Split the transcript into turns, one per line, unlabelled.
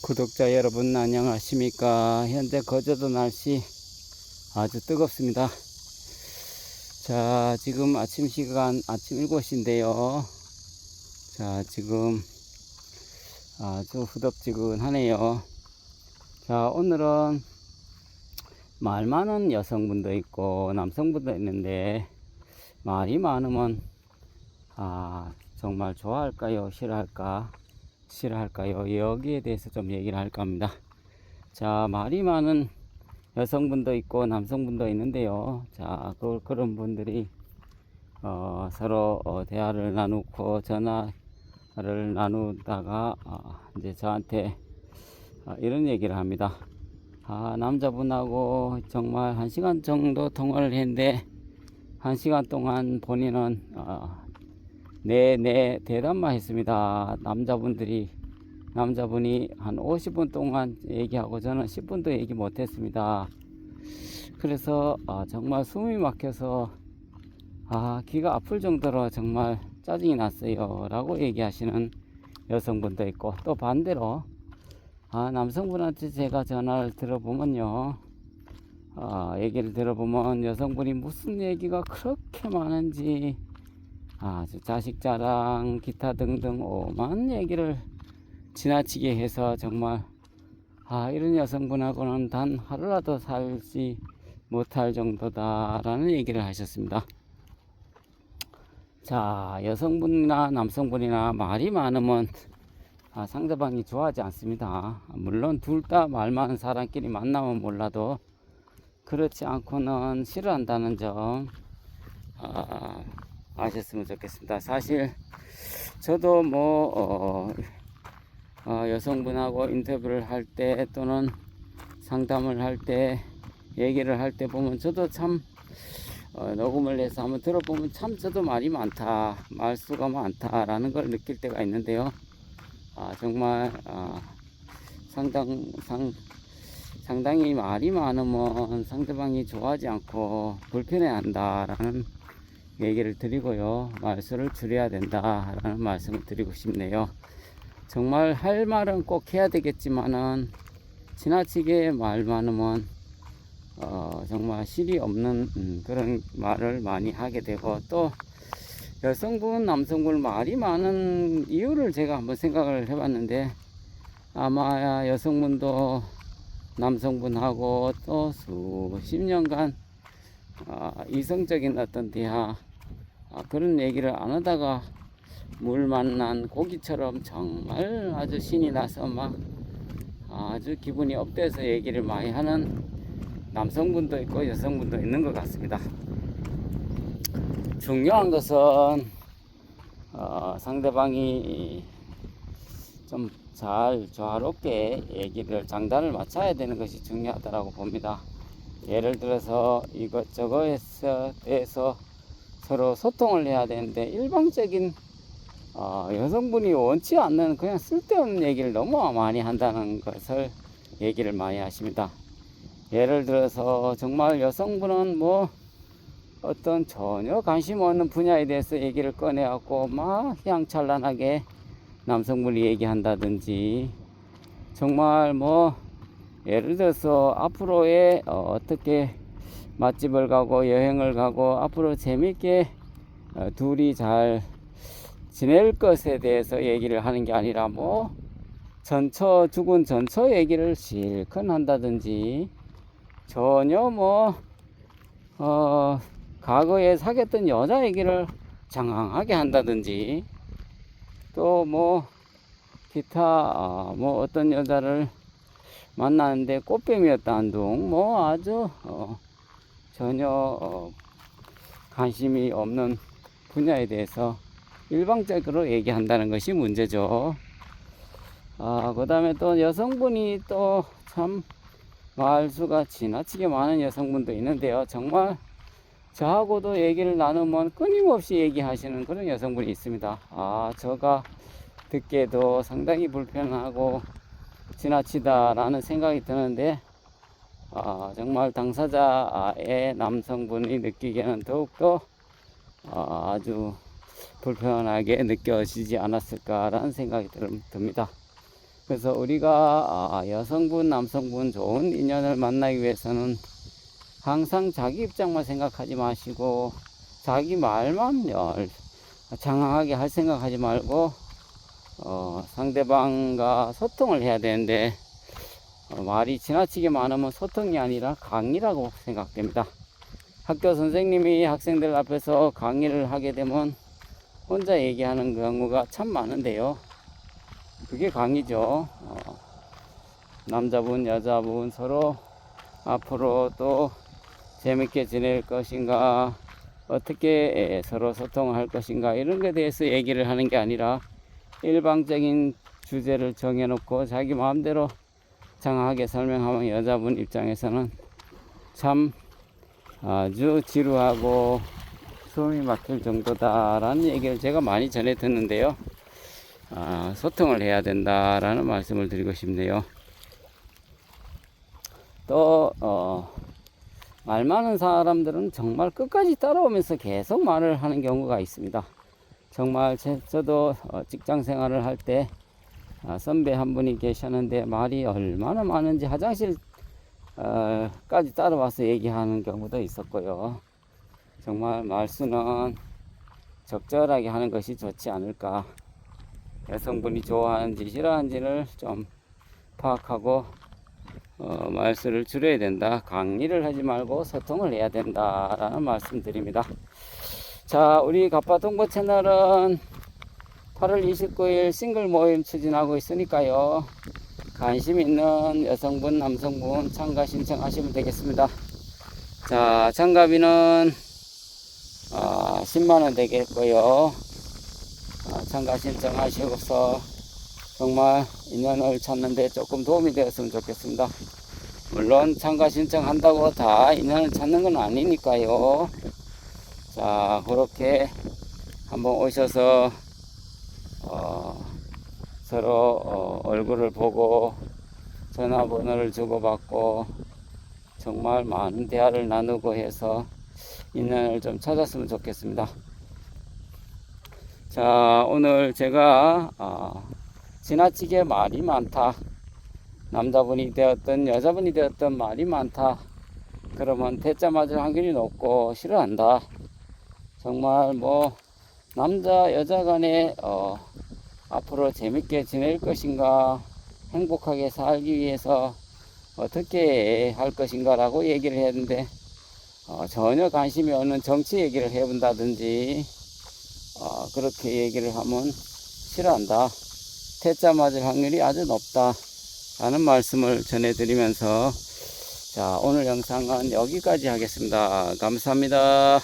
구독자 여러분 안녕하십니까. 현재 거제도 날씨 아주 뜨겁습니다. 자, 지금 아침 시간 아침 7시인데요 자, 지금 아주 후덥지근하네요. 자, 오늘은 말 많은 여성분도 있고 남성분도 있는데, 말이 많으면 정말 좋아할까요, 싫어할까요? 여기에 대해서 좀 얘기를 할까 합니다. 자, 말이 많은 여성분도 있고 남성분도 있는데요. 자, 그런 분들이 서로 대화를 나누고 전화를 나누다가 이제 저한테 이런 얘기를 합니다. 남자분하고 정말 1시간 정도 통화를 했는데 1시간 동안 본인은 네 대답만 했습니다. 남자분이 한 50분 동안 얘기하고 저는 10분도 얘기 못했습니다. 그래서 정말 숨이 막혀서 기가 아플 정도로 정말 짜증이 났어요 라고 얘기하시는 여성분도 있고, 또 반대로 남성분한테 제가 전화를 들어보면요, 얘기를 들어보면 여성분이 무슨 얘기가 그렇게 많은지 자식 자랑 기타 등등 오만 얘기를 지나치게 해서 정말 이런 여성분하고는 단 하루라도 살지 못할 정도다 라는 얘기를 하셨습니다. 자, 여성분이나 남성분이나 말이 많으면 상대방이 좋아하지 않습니다. 물론 둘 다 말 많은 사람끼리 만나면 몰라도 그렇지 않고는 싫어한다는 점 아셨으면 좋겠습니다. 사실 저도 여성분하고 인터뷰를 할 때 또는 상담을 할 때 얘기를 할 때 보면 저도 참 녹음을 해서 한번 들어보면 참 저도 말이 많다, 말수가 많다라는 걸 느낄 때가 있는데요. 정말 상당히 말이 많으면 상대방이 좋아하지 않고 불편해한다라는 얘기를 드리고요, 말수를 줄여야 된다라는 말씀을 드리고 싶네요. 정말 할 말은 꼭 해야 되겠지만은 지나치게 말 많으면 정말 실이 없는 그런 말을 많이 하게 되고, 또 여성분 남성분 말이 많은 이유를 제가 한번 생각을 해봤는데, 아마 여성분도 남성분하고 또 수십 년간 이성적인 어떤 대화 그런 얘기를 안 하다가 물 만난 고기처럼 정말 아주 신이 나서 막 아주 기분이 업돼서 얘기를 많이 하는 남성분도 있고 여성분도 있는 것 같습니다. 중요한 것은 상대방이 좀 잘 조화롭게 얘기를 장단을 맞춰야 되는 것이 중요하다고 봅니다. 예를 들어서 이것저것에 대해서 서로 소통을 해야 되는데, 일방적인 여성분이 원치 않는 그냥 쓸데없는 얘기를 너무 많이 한다는 것을 얘기를 많이 하십니다. 예를 들어서 정말 여성분은 어떤 전혀 관심 없는 분야에 대해서 얘기를 꺼내갖고 막 휘황찬란하게 남성분이 얘기한다든지, 정말 예를 들어서 앞으로의 어떻게 맛집을 가고 여행을 가고 앞으로 재밌게 둘이 잘 지낼 것에 대해서 얘기를 하는 게 아니라 죽은 전처 얘기를 실컷 한다든지, 전혀 과거에 사귀었던 여자 얘기를 장황하게 한다든지, 또 기타 어떤 여자를 만나는데 꽃뱀이었다는 둥 아주 전혀 관심이 없는 분야에 대해서 일방적으로 얘기한다는 것이 문제죠. 그 다음에 또 여성분이 또 참 말수가 지나치게 많은 여성분도 있는데요. 정말 저하고도 얘기를 나누면 끊임없이 얘기하시는 그런 여성분이 있습니다. 저가 듣기에도 상당히 불편하고 지나치다라는 생각이 드는데, 정말 당사자의 남성분이 느끼기에는 더욱더 아주 불편하게 느껴지지 않았을까라는 생각이 듭니다. 그래서 우리가 여성분, 남성분 좋은 인연을 만나기 위해서는 항상 자기 입장만 생각하지 마시고 자기 말만 장황하게 할 생각하지 말고 상대방과 소통을 해야 되는데 말이 지나치게 많으면 소통이 아니라 강의라고 생각됩니다. 학교 선생님이 학생들 앞에서 강의를 하게 되면 혼자 얘기하는 경우가 참 많은데요. 그게 강의죠. 남자분, 여자분 서로 앞으로 또 재밌게 지낼 것인가, 어떻게 서로 소통할 것인가, 이런 것에 대해서 얘기를 하는 게 아니라 일방적인 주제를 정해놓고 자기 마음대로 장하게 설명하면 여자분 입장에서는 참 아주 지루하고 숨이 막힐 정도다라는 얘기를 제가 많이 전해 듣는데요. 소통을 해야 된다라는 말씀을 드리고 싶네요. 또 말 많은 사람들은 정말 끝까지 따라오면서 계속 말을 하는 경우가 있습니다. 정말 저도 직장 생활을 할 때 선배 한 분이 계셨는데 말이 얼마나 많은지 화장실 까지 따라와서 얘기하는 경우도 있었고요. 정말 말수는 적절하게 하는 것이 좋지 않을까. 여성분이 좋아하는지 싫어하는지를 좀 파악하고 말수를 줄여야 된다. 강의를 하지 말고 소통을 해야 된다라는 말씀 드립니다. 자, 우리 갑바동보 채널은 8월 29일 싱글 모임 추진하고 있으니까요. 관심 있는 여성분, 남성분 참가 신청하시면 되겠습니다. 자, 참가비는 10만원 되겠고요. 참가 신청하시고서 정말 인연을 찾는데 조금 도움이 되었으면 좋겠습니다. 물론 참가 신청한다고 다 인연을 찾는 건 아니니까요. 자, 그렇게 한번 오셔서 서로 얼굴을 보고 전화번호를 주고받고 정말 많은 대화를 나누고 해서 인연을 좀 찾았으면 좋겠습니다. 자, 오늘 제가 지나치게 말이 많다, 남자분이 되었든 여자분이 되었든 말이 많다 그러면 대짜 맞을 확률이 높고 싫어한다. 정말 뭐 남자 여자 간에 앞으로 재밌게 지낼 것인가, 행복하게 살기 위해서 어떻게 할 것인가 라고 얘기를 했는데 전혀 관심이 없는 정치 얘기를 해본다든지 그렇게 얘기를 하면 싫어한다. 퇴짜 맞을 확률이 아주 높다 라는 말씀을 전해드리면서 자, 오늘 영상은 여기까지 하겠습니다. 감사합니다.